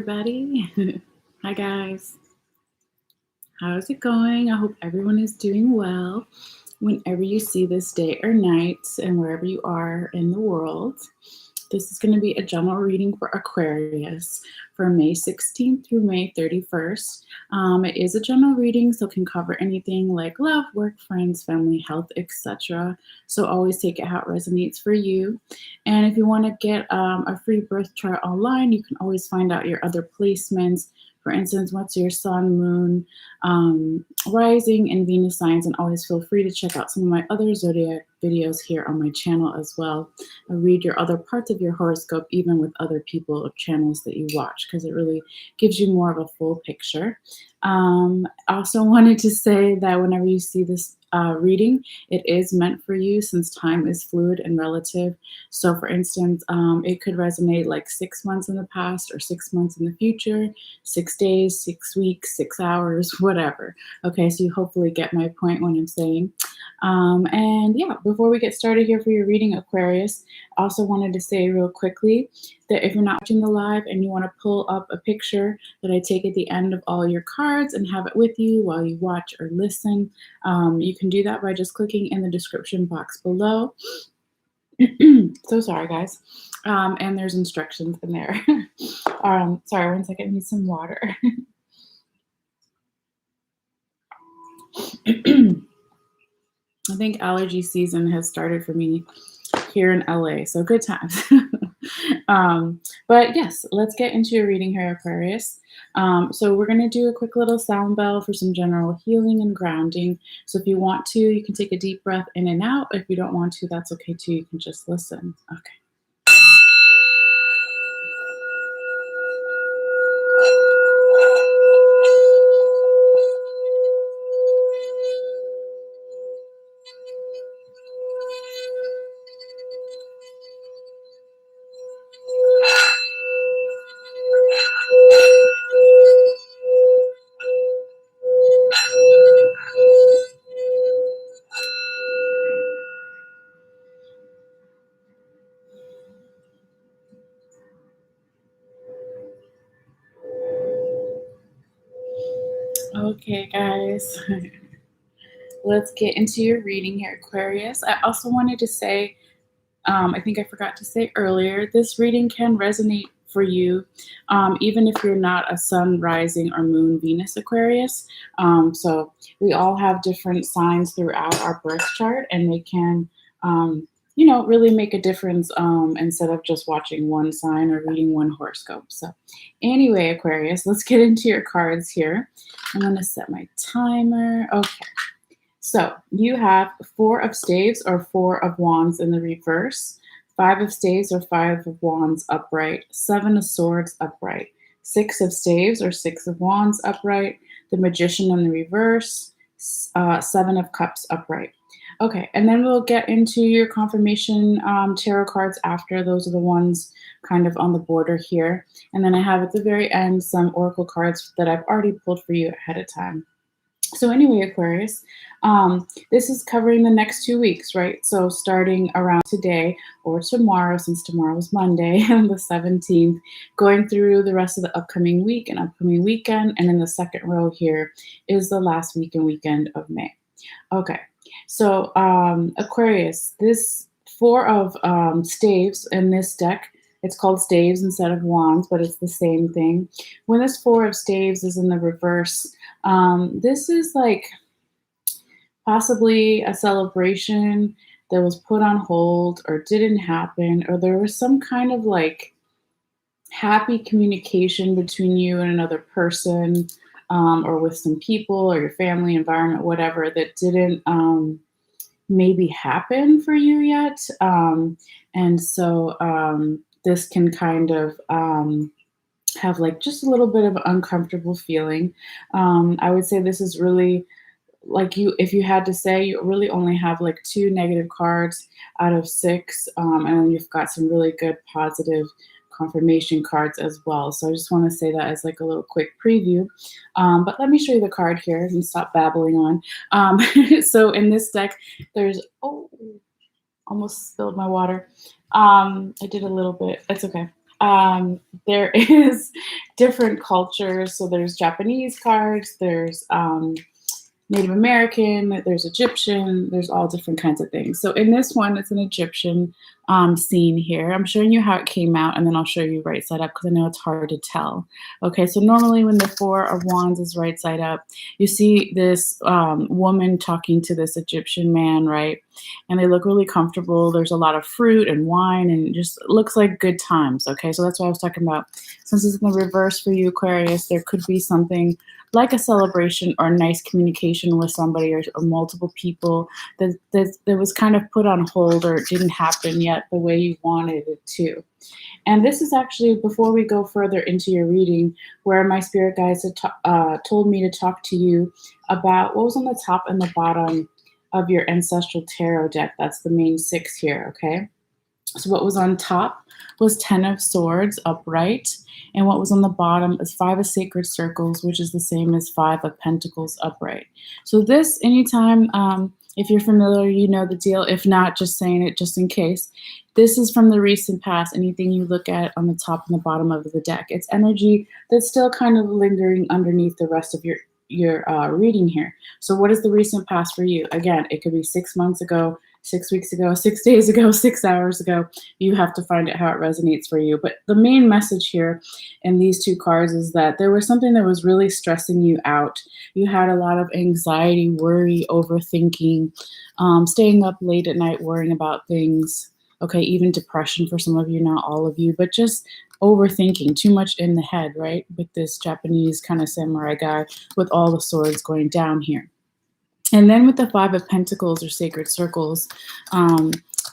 Everybody. Hi guys. How's it going? I hope everyone is doing well whenever you see this day or night and wherever you are in the world. This is going to be a general reading for Aquarius from May 16th through May 31st. It is a general reading, so it can cover anything like love, work, friends, family, health, etc. So always take it how it resonates for you. And if you want to get a free birth chart online, you can always find out your other placements. For instance, what's your sun, moon, rising, and Venus signs, and always feel free to check out some of my other zodiac videos here on my channel as well. I read your other parts of your horoscope even with other people or channels that you watch because it really gives you more of a full picture. I also wanted to say that whenever you see this reading, it is meant for you since time is fluid and relative. So for instance, it could resonate like 6 months in the past or 6 months in the future, 6 days, 6 weeks, 6 hours, whatever. Okay, so you hopefully get my point when I'm saying. And yeah, before we get started here for your reading, Aquarius, I also wanted to say real quickly that if you're not watching the live and you want to pull up a picture that I take at the end of all your cards and have it with you while you watch or listen, you can do that by just clicking in the description box below. So sorry, guys. And there's instructions in there. Sorry, 1 second, I need some water. I think allergy season has started for me here in LA, so good times. But yes, let's get into your reading here, Aquarius. So we're going to do a quick little sound bell for some general healing and grounding. So if you want to, you can take a deep breath in and out. If you don't want to, that's okay too. You can just listen. Okay. Okay, guys. Let's get into your reading here, Aquarius. I also wanted to say, I think I forgot to say earlier, this reading can resonate for you, even if you're not a sun, rising, or moon Venus Aquarius. So we all have different signs throughout our birth chart, and they can, really make a difference instead of just watching one sign or reading one horoscope. So anyway, Aquarius, let's get into your cards here. I'm going to set my timer. Okay. So you have 4 of staves or 4 of wands in the reverse, 5 of staves or 5 of wands upright, 7 of swords upright, 6 of staves or 6 of wands upright, the magician in the reverse, 7 of cups upright. Okay, and then we'll get into your confirmation tarot cards after. Those are the ones kind of on the border here. And then I have at the very end some oracle cards that I've already pulled for you ahead of time. So anyway, Aquarius, this is covering the next 2 weeks, right? So starting around today or tomorrow, since tomorrow is Monday, the 17th, going through the rest of the upcoming week and upcoming weekend. And in the second row here is the last weekend of May. Okay, so Aquarius, this 4 of staves in this deck, it's called staves instead of wands, but it's the same thing. When this 4 of staves is in the reverse, this is like possibly a celebration that was put on hold or didn't happen, or there was some kind of like happy communication between you and another person, or with some people or your family, environment, whatever, that didn't maybe happen for you yet. And so this can kind of have like just a little bit of an uncomfortable feeling. I would say this is really like if you had to say, you really only have like 2 negative cards out of 6, and you've got some really good positive confirmation cards as well. So I just want to say that as like a little quick preview. But let me show you the card here and stop babbling on. So in this deck, there's, almost spilled my water. I did a little bit. It's okay. There is different cultures. So there's Japanese cards, there's Native American, there's Egyptian, there's all different kinds of things. So in this one, it's an Egyptian scene here. I'm showing you how it came out, and then I'll show you right side up because I know it's hard to tell. Okay, so normally when the Four of Wands is right side up, you see this woman talking to this Egyptian man, right? And they look really comfortable. There's a lot of fruit and wine, and it just looks like good times. Okay, so that's what I was talking about. Since it's in the reverse for you, Aquarius, there could be something like a celebration or nice communication with somebody or multiple people that was kind of put on hold or it didn't happen yet the way you wanted it to. And this is actually, before we go further into your reading, where my spirit guides had told me to talk to you about what was on the top and the bottom of your ancestral tarot deck. That's the main 6 here, okay? So what was on top was 10 of Swords upright, and what was on the bottom is 5 of Sacred Circles, which is the same as 5 of Pentacles upright. So this, anytime, if you're familiar, you know the deal. If not, just saying it just in case. This is from the recent past, anything you look at on the top and the bottom of the deck. It's energy that's still kind of lingering underneath the rest of your reading here. So what is the recent past for you? Again, it could be 6 months ago, 6 weeks ago, 6 days ago, 6 hours ago. You have to find out how it resonates for you. But the main message here in these 2 cards is that there was something that was really stressing you out. You had a lot of anxiety, worry, overthinking, staying up late at night worrying about things. Okay, even depression for some of you, not all of you, but just overthinking, too much in the head, right? With this Japanese kind of samurai guy with all the swords going down here. And then with the 5 of Pentacles or Sacred Circles,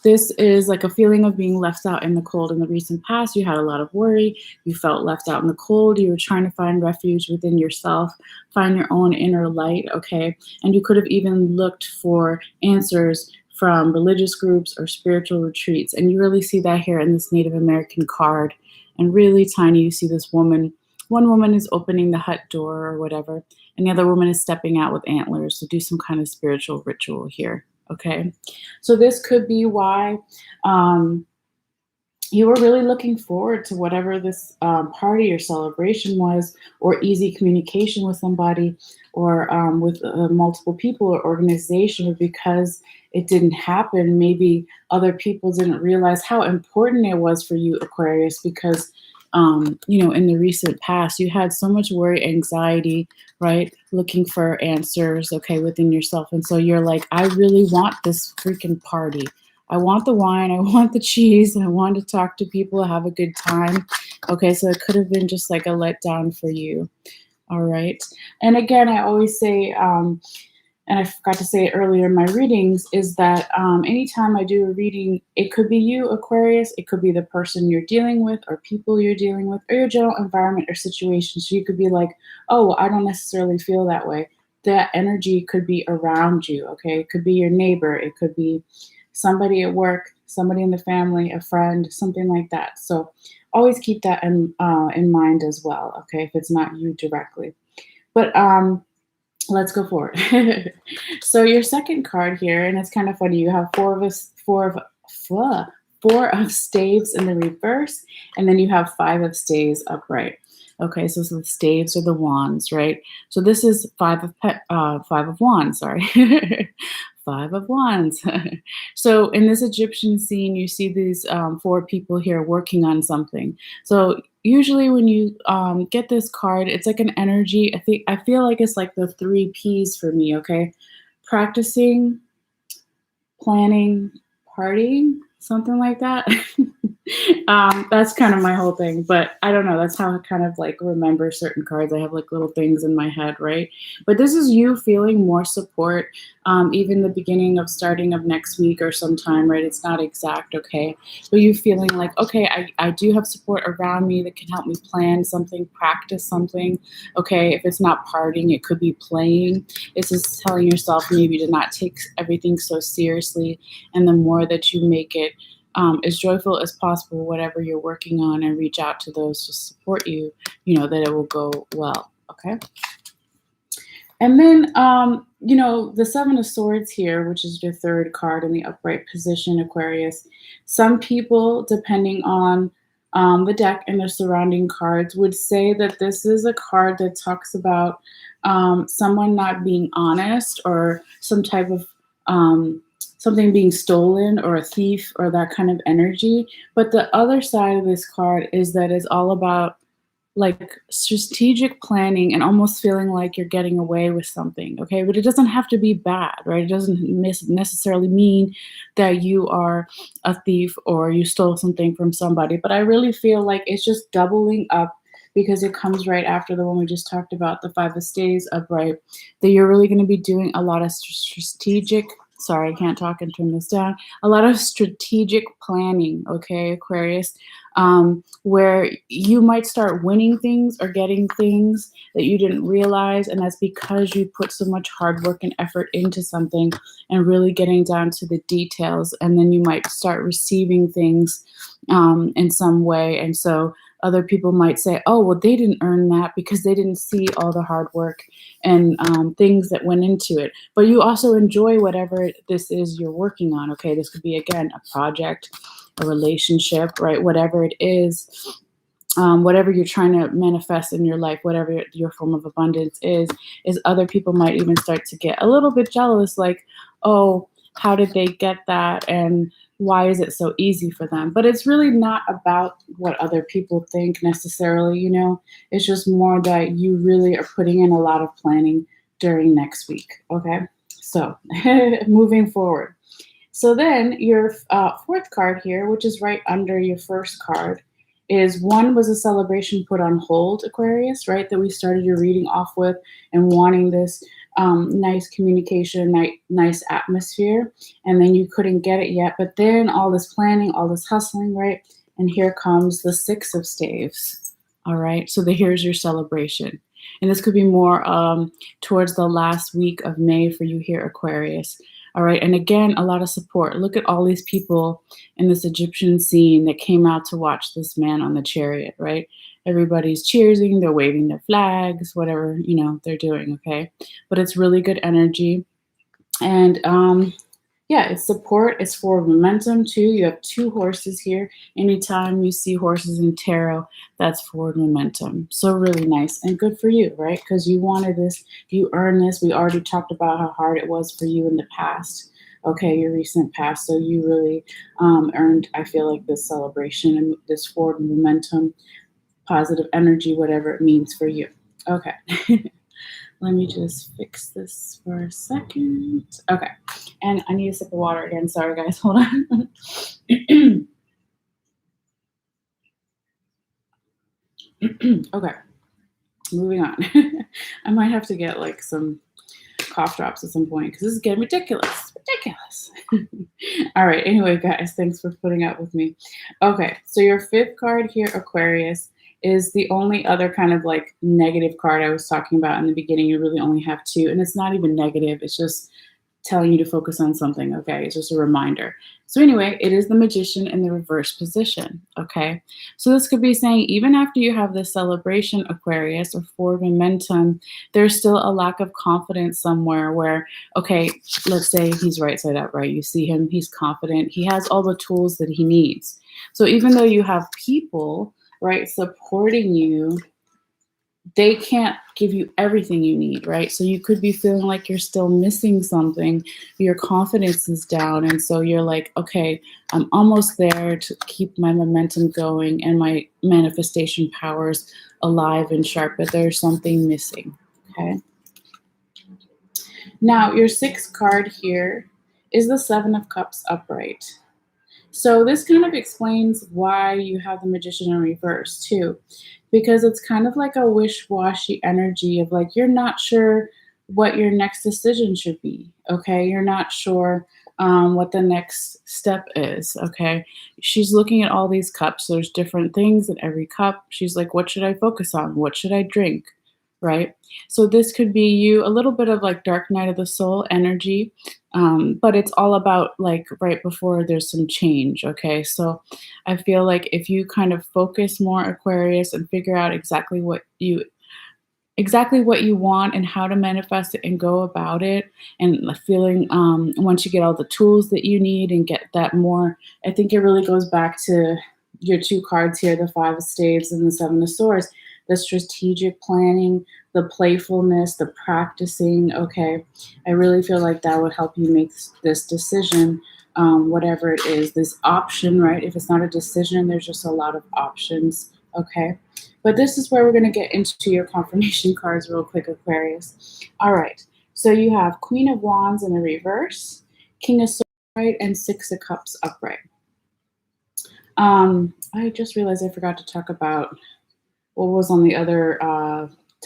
this is like a feeling of being left out in the cold. In the recent past, you had a lot of worry. You felt left out in the cold. You were trying to find refuge within yourself, find your own inner light, okay? And you could have even looked for answers from religious groups or spiritual retreats. And you really see that here in this Native American card. And really tiny, you see this woman. One woman is opening the hut door or whatever, and the other woman is stepping out with antlers to do some kind of spiritual ritual here, okay? So this could be why you were really looking forward to whatever this party or celebration was, or easy communication with somebody, or with multiple people or organization, because it didn't happen. Maybe other people didn't realize how important it was for you, Aquarius, because you know, in the recent past, you had so much worry, anxiety, right? Looking for answers, okay, within yourself. And so you're like, I really want this freaking party. I want the wine. I want the cheese. I want to talk to people, have a good time. Okay, so it could have been just like a letdown for you. All right. And again, I always say, and I forgot to say it earlier in my readings, is that anytime I do a reading, it could be you, Aquarius, it could be the person you're dealing with or people you're dealing with or your general environment or situation. So you could be like, oh, I don't necessarily feel that way. That energy could be around you, okay? It could be your neighbor. It could be somebody at work, somebody in the family, a friend, something like that. So always keep that in mind as well, okay, if it's not you directly. But let's go forward. So your second card here, and it's kind of funny. You have four of staves in the reverse, and then you have 5 of staves upright. Okay, so the staves are the wands, right? So this is 5 of wands. Sorry, 5 of wands. So in this Egyptian scene, you see these 4 people here working on something. So usually when you get this card, it's like an energy. I feel like it's like the 3 P's for me. Okay, practicing, planning, partying, something like that. That's kind of my whole thing, but I don't know. That's how I kind of like remember certain cards. I have like little things in my head, right? But this is you feeling more support, even the beginning of starting of next week or sometime, right? It's not exact, okay? But you feeling like, okay, I do have support around me that can help me plan something, practice something, okay? If it's not partying, it could be playing. It's just telling yourself maybe to not take everything so seriously, and the more that you make it as joyful as possible, whatever you're working on, and reach out to those to support you, you know, that it will go well, okay? And then, you know, the 7 of Swords here, which is your third card in the upright position, Aquarius. Some people, depending on the deck and the surrounding cards would say that this is a card that talks about someone not being honest, or some type of something being stolen, or a thief, or that kind of energy. But the other side of this card is that it's all about like strategic planning and almost feeling like you're getting away with something, okay? But it doesn't have to be bad, right? It doesn't necessarily mean that you are a thief or you stole something from somebody. But I really feel like it's just doubling up, because it comes right after the one we just talked about, the Five of Staves upright, that you're really going to be doing a lot of strategic, sorry, I can't talk and turn this down, a lot of strategic planning, okay, Aquarius, where you might start winning things or getting things that you didn't realize. And that's because you put so much hard work and effort into something and really getting down to the details. And then you might start receiving things in some way. And so other people might say, oh, well, they didn't earn that because they didn't see all the hard work and things that went into it. But you also enjoy whatever this is you're working on. Okay, this could be, again, a project, a relationship, right? Whatever it is, whatever you're trying to manifest in your life, whatever your form of abundance is other people might even start to get a little bit jealous, like, oh, how did they get that? And why is it so easy for them? But it's really not about what other people think necessarily, you know? It's just more that you really are putting in a lot of planning during next week, okay? So moving forward. So then your fourth card here, which is right under your first card, is one was a celebration put on hold, Aquarius, right? That we started your reading off with, and wanting this nice communication, nice atmosphere. And then you couldn't get it yet. But then all this planning, all this hustling, right? And here comes the Six of Staves. All right. So here's your celebration. And this could be more towards the last week of May for you here, Aquarius. All right. And again, a lot of support. Look at all these people in this Egyptian scene that came out to watch this man on the chariot, right? Everybody's cheering, they're waving their flags, whatever, you know, they're doing, okay? But it's really good energy. And yeah, it's support, it's for momentum too. You have two horses here. Anytime you see horses in tarot, that's forward momentum. So really nice and good for you, right? Because you wanted this, you earned this. We already talked about how hard it was for you in the past, okay, your recent past. So you really earned, I feel like, this celebration and this forward momentum, positive energy, whatever it means for you. Okay. Let me just fix this for a second. Okay. And I need a sip of water again. Sorry, guys. Hold on. Okay. Moving on. I might have to get like some cough drops at some point because this is getting ridiculous. Ridiculous. All right. Anyway, guys, thanks for putting up with me. Okay. So your fifth card here, Aquarius, is the only other kind of like negative card I was talking about in the beginning. You really only have two, and it's not even negative. It's just telling you to focus on something, okay? It's just a reminder. So anyway, it is the Magician in the reverse position, okay? So this could be saying even after you have this celebration, Aquarius, or forward momentum, there's still a lack of confidence somewhere where, okay, let's say he's right side up, right? You see him, he's confident, he has all the tools that he needs. So even though you have people, right, supporting you, they can't give you everything you need, right? So you could be feeling like you're still missing something. Your confidence is down. And so you're like, okay, I'm almost there to keep my momentum going and my manifestation powers alive and sharp, but there's something missing, okay? Now, your sixth card here is the Seven of Cups upright. So this kind of explains why you have the Magician in reverse too, because it's kind of like a wish-washy energy of like, you're not sure what your next decision should be, okay? You're not sure what the next step is, okay? She's looking at all these cups. There's different things in every cup. She's like, what should I focus on? What should I drink, right? So this could be you, a little bit of like dark night of the soul energy, but it's all about like right before there's some change, okay? So I feel like if you kind of focus more, Aquarius, and figure out exactly what you want and how to manifest it and go about it, and feeling once you get all the tools that you need and get that more, I think it really goes back to your two cards here, the Five of Staves and the Seven of Swords, the strategic planning, the playfulness, the practicing. Okay, I really feel like that would help you make this decision, whatever it is, this option, right? If it's not a decision, there's just a lot of options. Okay, but this is where we're going to get into your confirmation cards real quick, Aquarius. All right, so you have Queen of Wands in the reverse, King of Swords upright, and Six of Cups upright. I just realized I forgot to talk about what was on the other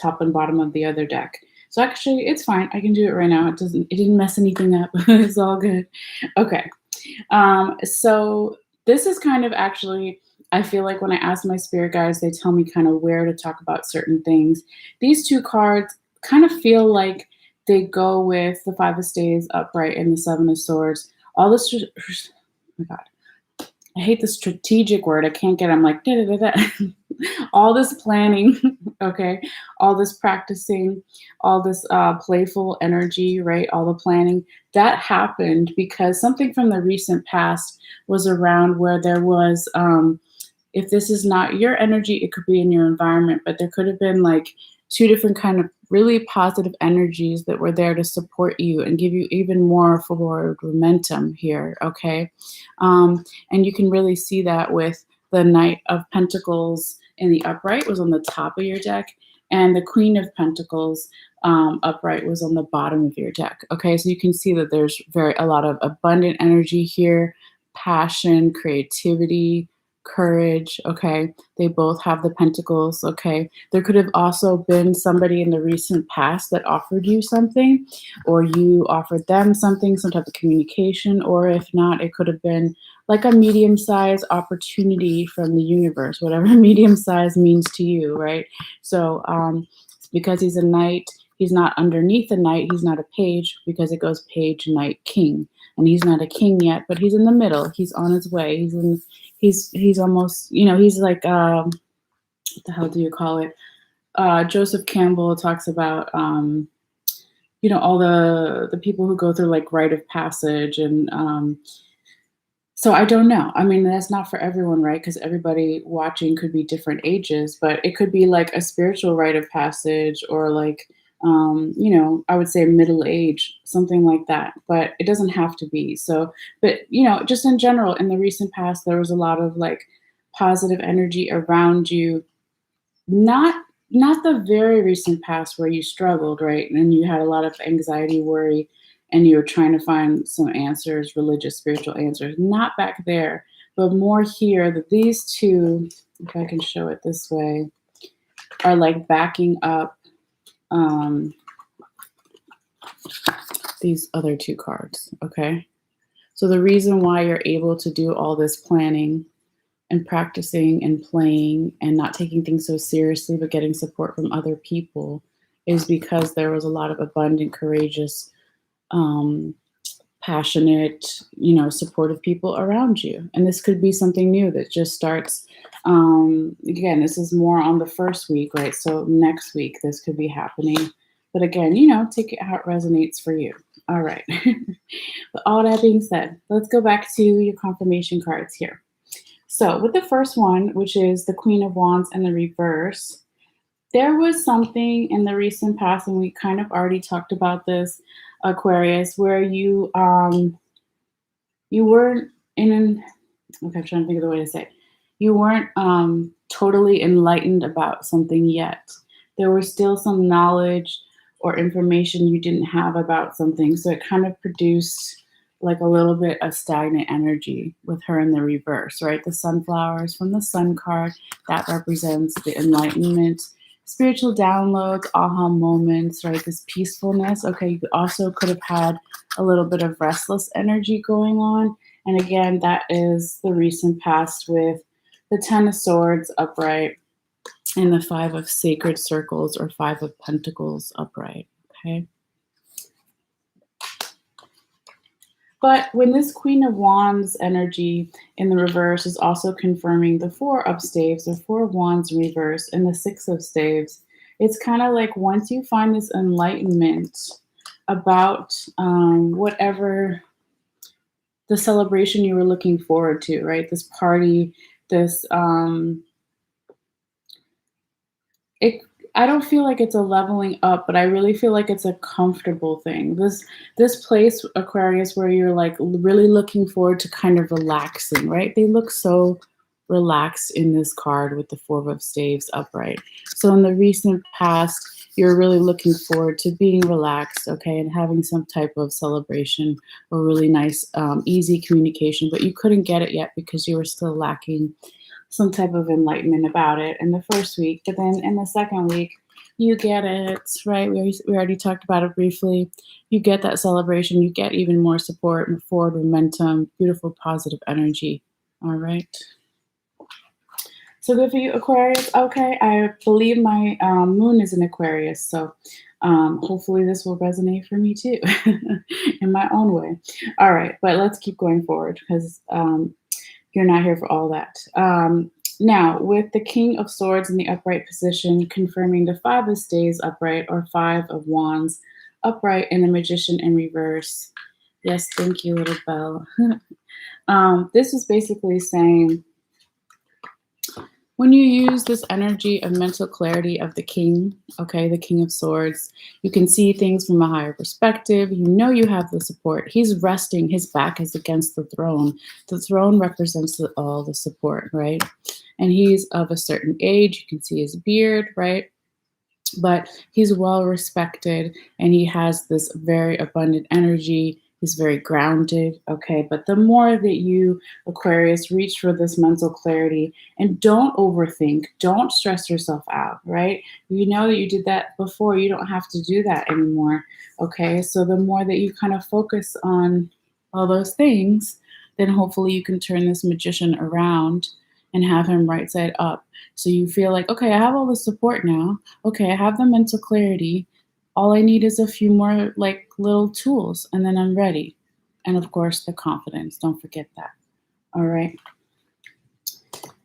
top and bottom of the other deck. So actually, it's fine. I can do it right now. It didn't mess anything up. It's all good. Okay. So this is kind of actually, I feel like when I ask my spirit guides, they tell me kind of where to talk about certain things. These two cards kind of feel like they go with the Five of Staves upright and the Seven of Swords. All this, oh my God. I hate the strategic word. I can't get it. I'm like, da, da, da, da. All this planning, okay, all this practicing, all this playful energy, right? All the planning that happened because something from the recent past was around where there was, if this is not your energy, it could be in your environment, but there could have been like two different kind of really positive energies that were there to support you and give you even more forward momentum here, okay? And you can really see that with the Knight of Pentacles in the upright was on the top of your deck, and the Queen of Pentacles upright was on the bottom of your deck, okay? So you can see that there's a lot of abundant energy here, passion, creativity, courage, okay? They both have the pentacles, okay? There could have also been somebody in the recent past that offered you something, or you offered them something, some type of communication, or if not, it could have been like a medium-sized opportunity from the universe, whatever medium size means to you, right? So because he's a knight, he's not underneath a knight, he's not a page, because it goes page, knight, king. And he's not a king yet, but he's in the middle. He's on his way. He's almost, he's like, what the hell do you call it? Joseph Campbell talks about, all the people who go through like rite of passage. And so I don't know. I mean, that's not for everyone, right? Because everybody watching could be different ages, but it could be like a spiritual rite of passage or like, I would say middle age, something like that, but it doesn't have to be. So, but, just in general, in the recent past, there was a lot of like positive energy around you, not the very recent past where you struggled, right? And you had a lot of anxiety, worry, and you were trying to find some answers, religious, spiritual answers, not back there, but more here that these two, if I can show it this way, are like backing up these other two cards, okay? So the reason why you're able to do all this planning and practicing and playing and not taking things so seriously, but getting support from other people is because there was a lot of abundant, courageous, passionate, supportive people around you. And this could be something new that just starts. Again, this is more on the first week, right? So next week, this could be happening. But again, take it how it resonates for you. All right. But all that being said, let's go back to your confirmation cards here. So with the first one, which is the Queen of Wands in the reverse, there was something in the recent past, and we kind of already talked about this, Aquarius, where you weren't okay, I'm trying to think of the way to say it. You weren't totally enlightened about something yet. There was still some knowledge or information you didn't have about something. So it kind of produced like a little bit of stagnant energy with her in the reverse, right? The sunflowers from the sun card, that represents the enlightenment, spiritual downloads, aha moments, right? This peacefulness. Okay, you also could have had a little bit of restless energy going on. And again, that is the recent past with the Ten of Swords upright and the Five of Sacred Circles or Five of Pentacles upright, okay? But when this Queen of Wands energy in the reverse is also confirming the Four of Staves or Four of Wands in reverse and the Six of Staves, it's kind of like once you find this enlightenment about whatever the celebration you were looking forward to, right? This party, this it I don't feel like it's a leveling up, but I really feel like it's a comfortable thing. This place, Aquarius, where you're like really looking forward to kind of relaxing, right? They look so relaxed in this card with the Four of Staves upright. So in the recent past, you're really looking forward to being relaxed, okay, and having some type of celebration or really nice, easy communication, but you couldn't get it yet because you were still lacking some type of enlightenment about it in the first week. But then in the second week, you get it, right? We already talked about it briefly. You get that celebration, you get even more support and forward momentum, beautiful positive energy. All right. So good for you, Aquarius. Okay, I believe my moon is in Aquarius, so hopefully this will resonate for me too, in my own way. All right, but let's keep going forward because you're not here for all that. Now, with the King of Swords in the upright position, confirming the Five of Staves upright or Five of Wands upright, and the Magician in reverse. Yes, thank you, little bell. This is basically saying, when you use this energy of mental clarity of the king, okay, the King of Swords, you can see things from a higher perspective. You know you have the support. He's resting. His back is against the throne. The throne represents all the support, right? And he's of a certain age. You can see his beard, right? But he's well respected and he has this very abundant energy. He's very grounded, okay? But the more that you, Aquarius, reach for this mental clarity and don't overthink, don't stress yourself out, right? You know that you did that before. You don't have to do that anymore, okay? So the more that you kind of focus on all those things, then hopefully you can turn this magician around and have him right side up. So you feel like, okay, I have all the support now. Okay, I have the mental clarity. All I need is a few more like little tools and then I'm ready. And of course, the confidence. Don't forget that. All right.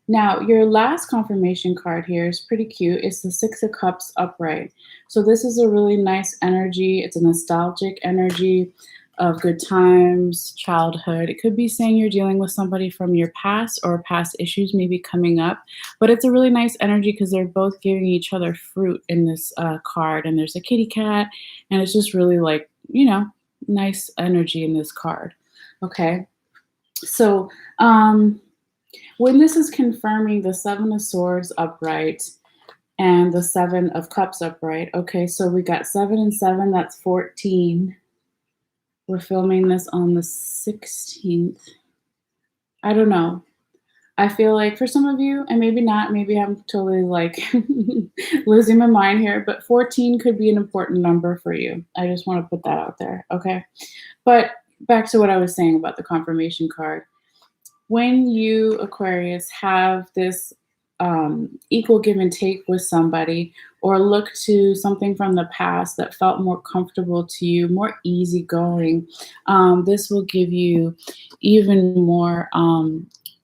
Now, your last confirmation card here is pretty cute. It's the Six of Cups upright. So this is a really nice energy. It's a nostalgic energy of good times, childhood. It could be saying you're dealing with somebody from your past or past issues maybe coming up, but it's a really nice energy because they're both giving each other fruit in this card. And there's a kitty cat, and it's just really like, you know, nice energy in this card. Okay. So when this is confirming the Seven of Swords upright and the Seven of Cups upright, okay, so we got 7 and 7, that's 14. We're filming this on the 16th. I don't know. I feel like for some of you, and maybe not, maybe I'm totally like losing my mind here, but 14 could be an important number for you. I just want to put that out there, okay? But back to what I was saying about the confirmation card. When you, Aquarius, have this equal give and take with somebody, or look to something from the past that felt more comfortable to you, more easygoing, this will give you even more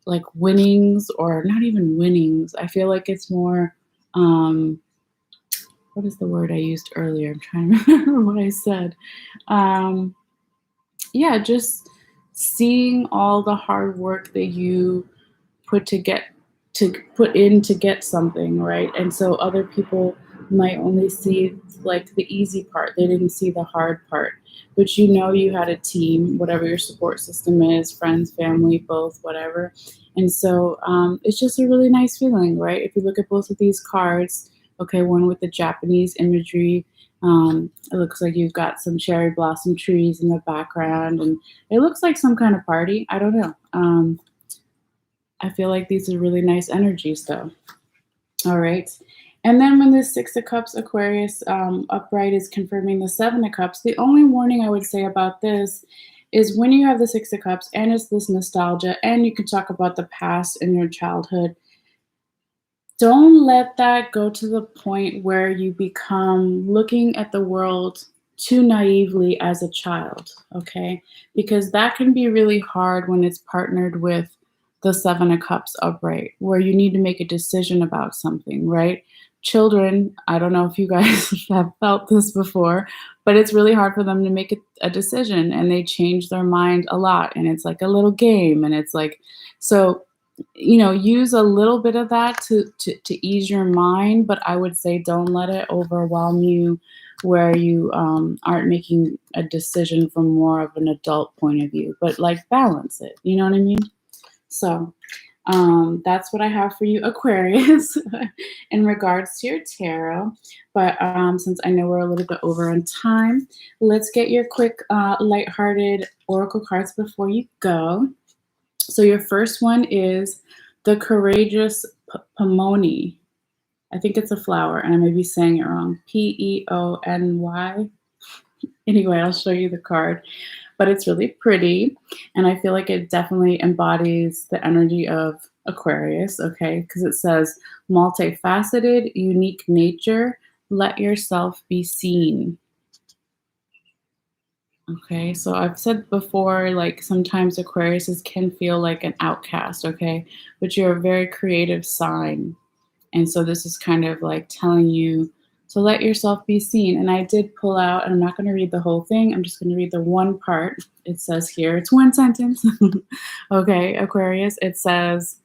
like winnings, or not even winnings. I feel like it's more, what is the word I used earlier? I'm trying to remember what I said. Yeah, just seeing all the hard work that you put in to get something, right? And so other people might only see like the easy part. They didn't see the hard part, but you know you had a team, whatever your support system is, friends, family, both, whatever. And so it's just a really nice feeling, right? If you look at both of these cards, okay, one with the Japanese imagery, it looks like you've got some cherry blossom trees in the background, and it looks like some kind of party. I don't know. I feel like these are really nice energies, though. All right. And then when this Six of Cups Aquarius upright is confirming the Seven of Cups, the only warning I would say about this is when you have the Six of Cups and it's this nostalgia, and you can talk about the past and your childhood, don't let that go to the point where you become looking at the world too naively as a child, okay? Because that can be really hard when it's partnered with the Seven of Cups upright, where you need to make a decision about something, right? Children, I don't know if you guys have felt this before, but it's really hard for them to make a decision, and they change their mind a lot, and it's like a little game, and it's like, so use a little bit of that to ease your mind, but I would say don't let it overwhelm you where you aren't making a decision from more of an adult point of view, but like balance it. You know what I mean? So that's what I have for you, Aquarius, in regards to your tarot. But since I know we're a little bit over on time, let's get your quick, lighthearted oracle cards before you go. So your first one is the courageous pomoni. I think it's a flower, and I may be saying it wrong. Peony. Anyway, I'll show you the card, but it's really pretty, and I feel like it definitely embodies the energy of Aquarius, okay? Because it says multifaceted, unique nature, let yourself be seen. Okay, so I've said before, like sometimes Aquariuses can feel like an outcast, okay? But you're a very creative sign. And so this is kind of like telling you to let yourself be seen. And I did pull out, and I'm not going to read the whole thing. I'm just going to read the one part. It says here, it's one sentence. Okay, Aquarius, it says,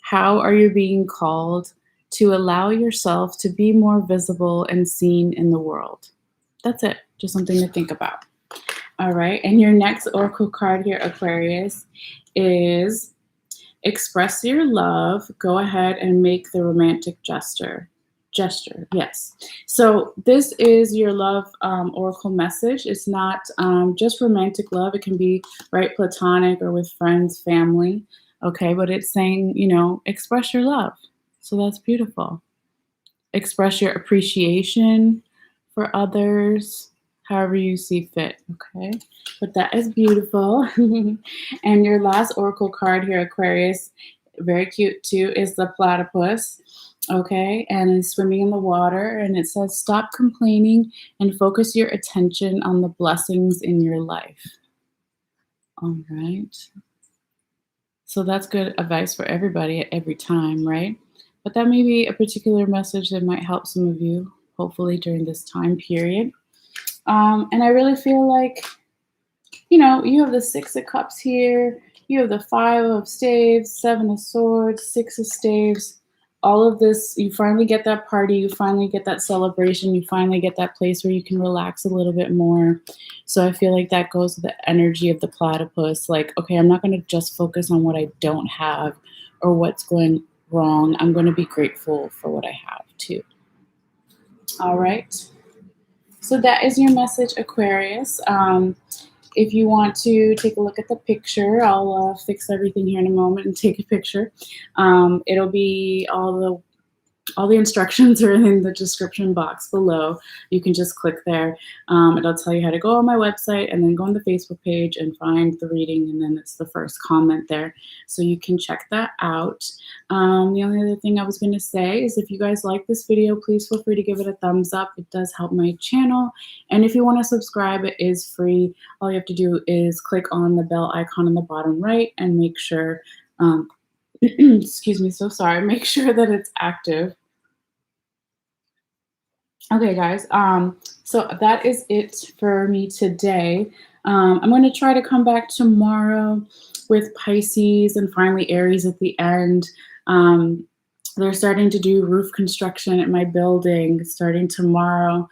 how are you being called to allow yourself to be more visible and seen in the world? That's it. Just something to think about. All right. And your next oracle card here, Aquarius, is express your love. Go ahead and make the romantic gesture. Yes. So this is your love oracle message. It's not just romantic love. It can be right platonic or with friends, family. Okay. But it's saying, express your love. So that's beautiful. Express your appreciation for others, however you see fit, okay? But that is beautiful. And your last oracle card here, Aquarius, very cute too, is the platypus, okay? And it's swimming in the water, and it says, stop complaining and focus your attention on the blessings in your life. All right. So that's good advice for everybody at every time, right? But that may be a particular message that might help some of you, hopefully during this time period. And I really feel like, you have the Six of Cups here, you have the Five of Staves, Seven of Swords, Six of Staves. All of this, you finally get that party, you finally get that celebration, you finally get that place where you can relax a little bit more. So I feel like that goes with the energy of the platypus. Like, okay, I'm not going to just focus on what I don't have or what's going wrong. I'm going to be grateful for what I have too. All right. So that is your message, Aquarius. If you want to take a look at the picture, I'll fix everything here in a moment and take a picture. It'll be all the instructions are in the description box below. You can just click there. It'll tell you how to go on my website and then go on the Facebook page and find the reading, and then it's the first comment there. So you can check that out. The only other thing I was going to say is if you guys like this video, please feel free to give it a thumbs up. It does help my channel. And if you want to subscribe, it is free. All you have to do is click on the bell icon on the bottom right and make sure excuse me, so sorry. Make sure that it's active. Okay, guys. So that is it for me today. I'm going to try to come back tomorrow with Pisces and finally Aries at the end. They're starting to do roof construction at my building starting tomorrow.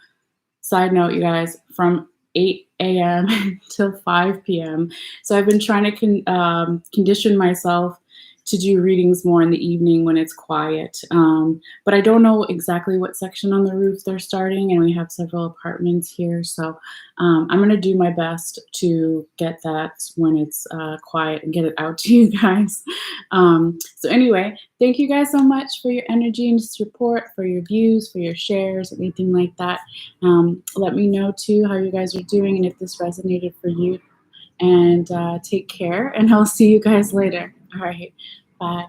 Side note, you guys, from 8 a.m. till 5 p.m. So I've been trying to condition myself to do readings more in the evening when it's quiet. But I don't know exactly what section on the roof they're starting, and we have several apartments here. So I'm going to do my best to get that when it's quiet and get it out to you guys. So anyway, thank you guys so much for your energy and support, for your views, for your shares, anything like that. Let me know too how you guys are doing and if this resonated for you. And take care, and I'll see you guys later. All right, bye.